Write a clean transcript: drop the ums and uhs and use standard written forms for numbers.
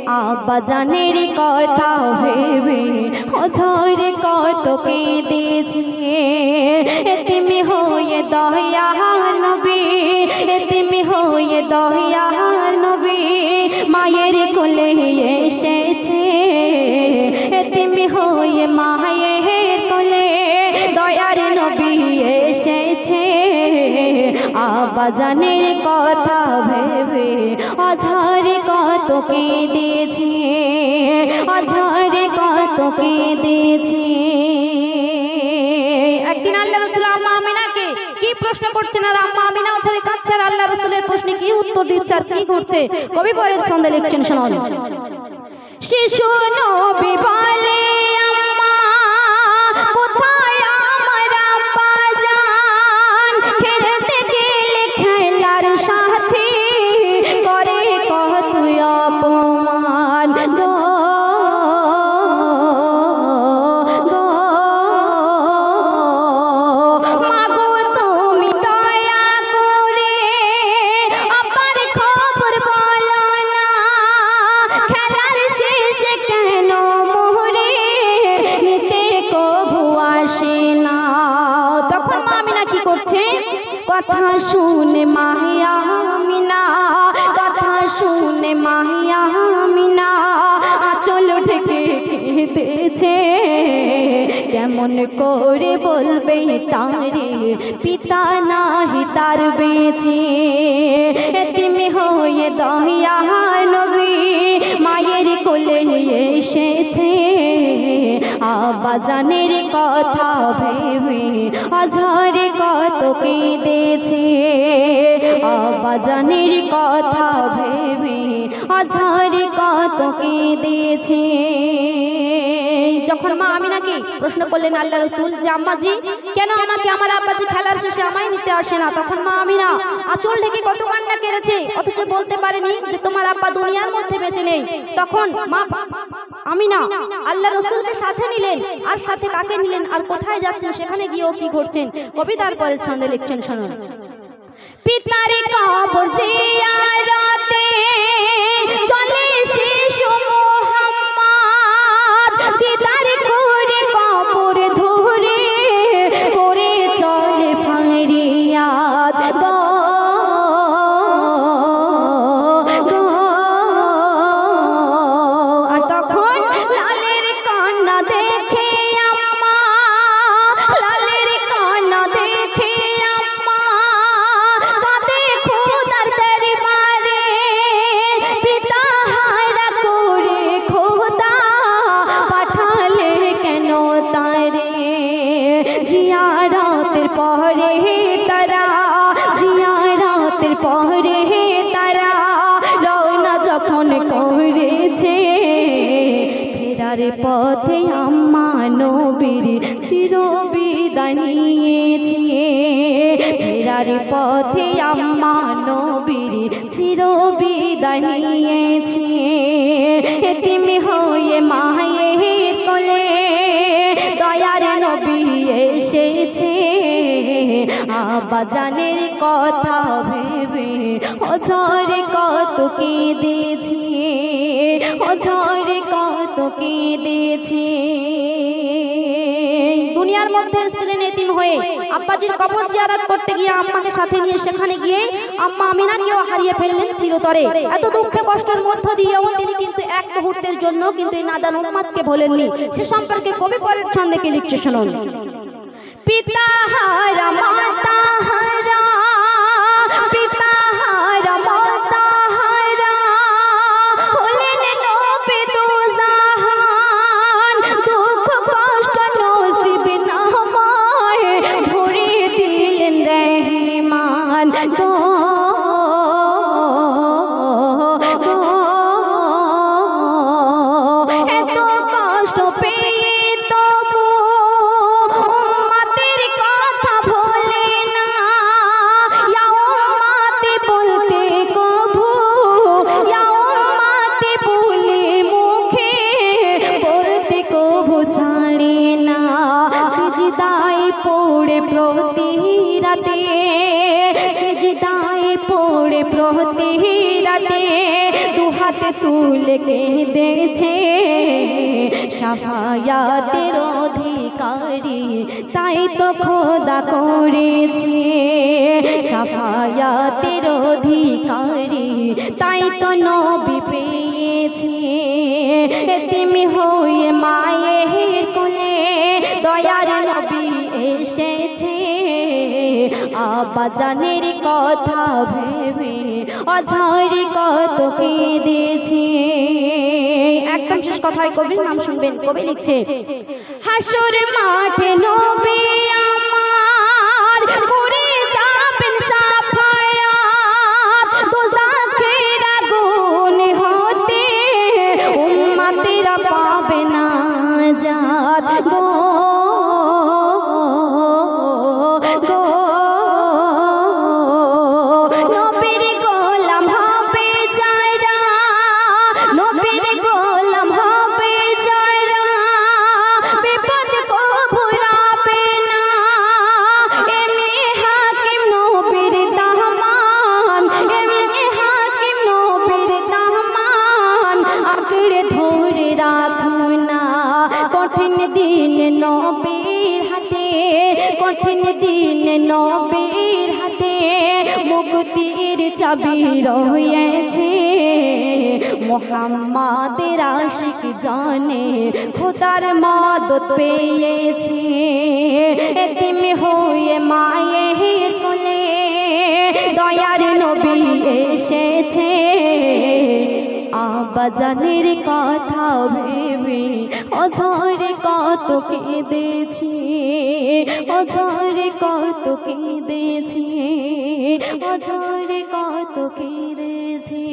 আব্বা জানের কথা ভেবে অঝরে কত কেঁদেছি। এতিমি হয়ে দয়াল নবী, এতিমি হয়ে দয়াল নবী মায়ের কোলে এসেছে। এতিমি হয়ে মায়ের কোলে দয়ার নবী এসেছে। আব্বা জানের কথা ভেবে অঝরে কত কেঁদেছি, অঝরে কত কেঁদেছি। একদিন আল্লাহ রাসূল আম্মা আমিনাকে কি প্রশ্ন করছেন, আর আম্মা আমিনা ওখানে কাঁদছে, আর আল্লাহ রাসূলের প্রশ্নে কি উত্তর দিচ্ছে আর কি করছে। কবি পরের ছন্দে লিখছেন, শুনুন। শিশু নবী বলে আম্মা কোথায় আমার আব্বা জান, খেলতে গেলে খেলার সাথী করে কত অপমান। মাগো তুমি দয়া করে আব্বার খবর বলো না, খেলার শেষে কেন মোহরে নিতে কবু আসে না। তখন মা আমিনা কি করছে, কথা শুনে মাহিয়া আমিনা, কথা শুনে মাহিয়া আমিনা আঁচল ঢেকে কেঁদেছে। কেমন করে বলবে তারে পিতা নাহি তার বেঁচে। এতিমি হয়ে দয়াল নবী মায়ের কোলে এসেছে। আব্বা জানের কথা ভেবে অঝরে কত কেঁদেছে। আব্বা জানের কথা ভেবে অঝরে কত কেঁদেছে। যখন মা আমিনাকে প্রশ্ন করলেন আল্লাহ রাসূল যে আম্মাজি কেন আমাকে আমার আব্বাজি খেলার শেষে আমায় নিতে আসে না, তখন মা আমিনা আঁচল ঢেকে কত কান্না কেঁদেছে, অথচ বলতে পারেনি যে তোমার আব্বা দুনিয়ার মধ্যে বেঁচে নেই। তখন মা আমিনা আল্লাহ রাসূলকে সাথে নিলেন, আর সাথে কাকে নিলেন আর কোথায় যাচ্ছেন সেখানে গিয়েও কি করছেন। কবিতার পরের ছন্দে লিখছেন, শুনুন। পিতার কবর জিয়ারতে চলে শিশু মুহাম্মদ, দিদার করে কবর ধরে করে চলে ফারিয়াদ। আর তখন লালের কান্না দেখে আম্মা, লালের কান্না দেখে আম্মা কাঁদে খোদার দরবারে। পিতা হায়রা করে খোদা পাঠালে কেন তারে। জিয়ারতের পরে তারা, জিয়ারতের পরে তারা রওনা যখন করেছে। ফেরার পথে আম্মা নবীর চিরবিদায় নিয়েছে। ফেরার পথে আম্মা নবীর চিরবিদায় নিয়েছে। এতিমি হয়ে মায়ের কোলে দয়ার নবী এসেছে। আব্বা জানের কথা ভেবে অঝরে কত কেঁদেছি, অঝরে কত কেঁদেছি। দুনিয়ার মধ্যে ছিলেন এতিম হয়ে, আব্বাজির কবর জিয়ারত করতে গিয়ে আম্মাকে সাথে নিয়ে সেখানে গিয়ে আম্মা আমিনাকেও হারিয়ে ফেললেন চিরতরে। এত দুঃখে কষ্টের মধ্য দিয়েও তিনি কিন্তু এক মুহূর্তের জন্য কিন্তু এই নাদান উম্মতকে ভোলেননি। সে সম্পর্কে কবি পরের ছন্দে কি লিখছে, শুনুন। পিতা হারা মাতা হারা, পিতা হারা মাতা হারা হলেন নবী দুজাহান। দুঃখ কষ্ট নসিব নামায় ভরে দিলেন রহমান। এত কষ্ট পেয়ে তবু উম্মতের কথা ভোলে না। ইয়া উম্মতে বলতে কভু, ইয়া উম্মতে বলে মুখে বলতে কভু ছাড়ে না। সিজদায় পড়ে প্রতি রাতে, সিজদায় পড়ে প্রতি রাতে দুহাত তুলে কেঁদেছে শাফায়াতের অধিকারী, তাই তো খোদা করেছে শাফায়াতের অধিকারী, তাই তো নবী পেয়েছে। এতিম হয়ে মায়ের কোলে দয়ার নবী এসেছে, আব্বাজানের কথা ভেবে অঝরে কত কেঁদেছে। একদম শেষ কথায় কবির নাম শুনবেন। কবি লিখছে, হাসর মাঠে নবী আমার করে যাবেন শাফায়াত, দোজাখের আগুন হতে উম্মতেরা পাবে না নাজাত। গো নবীর গোলাম হবে যারা, নবীর গোলাম হবে যারা, বিপদ ঘোরাবে না। এমনি হাকিম নবীর দামান, এমনি হাকিম নবীর দামান, আঁকড়ে ধরে রাখো না। কঠিন দিন নবীর হাতে, কঠিন দিন নবীর হাতে, মুক্তির চাবি রয়েছে। মুহাম্মাদের আশিক জানে খোদার মদদ পেয়েছে। এতিম হয়ে মায়ের কোলে দয়ার নবী এসেছে, আব্বাজানের কথা ভেবে অঝরে কত কেঁদেছি, অঝরে কত কেঁদেছি, অঝরে কত কেঁদেছি।